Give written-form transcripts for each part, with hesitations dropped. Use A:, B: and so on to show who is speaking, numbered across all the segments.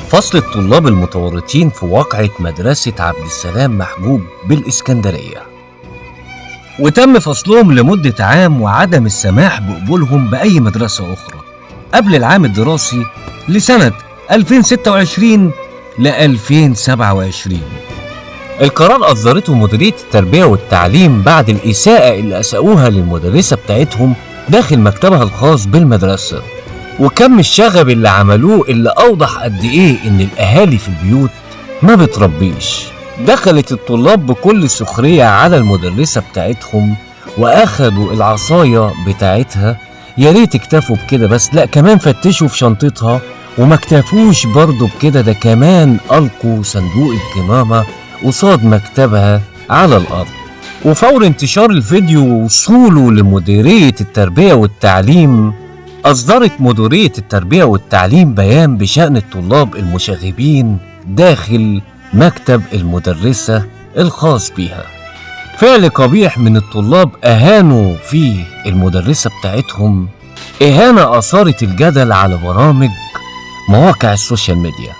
A: فصل الطلاب المتورطين في واقعة مدرسة عبد السلام محجوب بالإسكندرية، وتم فصلهم لمدة عام وعدم السماح بقبولهم بأي مدرسة أخرى قبل العام الدراسي لسنة 2026 ل 2027. القرار أصدرته مديرية التربية والتعليم بعد الإساءة اللي أساءوها للمدرسة بتاعتهم داخل مكتبها الخاص بالمدرسة، وكم الشغب اللي عملوه اللي أوضح قد إيه إن الأهالي في البيوت ما بتربيش. دخلت الطلاب بكل سخرية على المدرسة بتاعتهم وأخدوا العصاية بتاعتها. يا ريت اكتفوا بكده بس، لأ كمان فتشوا في شنطتها، وما اكتفوش برضه بكده، ده كمان ألقوا صندوق الكمامة قصاد مكتبها على الأرض. وفور انتشار الفيديو ووصوله لمديرية التربية والتعليم، أصدرت مديرية التربية والتعليم بيان بشأن الطلاب المشاغبين داخل مكتب المدرسة الخاص بها. فعل قبيح من الطلاب أهانوا فيه المدرسة بتاعتهم، إهانة أثارت الجدل على برامج مواقع السوشيال ميديا.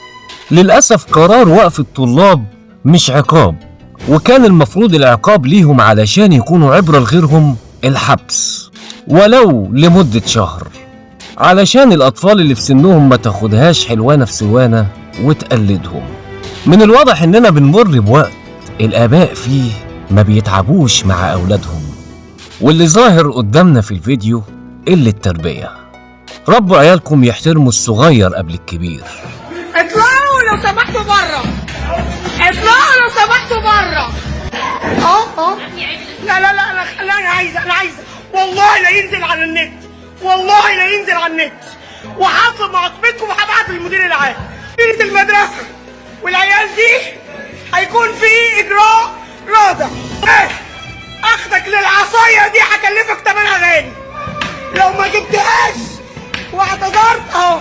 A: للأسف قرار وقف الطلاب مش عقاب، وكان المفروض العقاب ليهم علشان يكونوا عبرة لغيرهم الحبس ولو لمدة شهر، علشان الأطفال اللي في سنهم ما تاخدهاش حلوانة في سوانة وتقلدهم. من الواضح إننا بنمر بوقت الآباء فيه ما بيتعبوش مع أولادهم، واللي ظاهر قدامنا في الفيديو قلة التربية. ربوا عيالكم يحترموا الصغير قبل الكبير.
B: اطلعوا لو سمحتوا بره، اطلعوا لو سمحتوا بره. لا انا عايزه والله لا ينزل على النت، والله لا ينزل على النت، وهطلب معاقبتكم وهبعت للمدير العام. مديرة المدرسة والعيال دي هيكون في اجراء رادع. اخدك للعصايه دي هكلفك تمنها غالي لو ما جبتهاش واعتذرت اهو.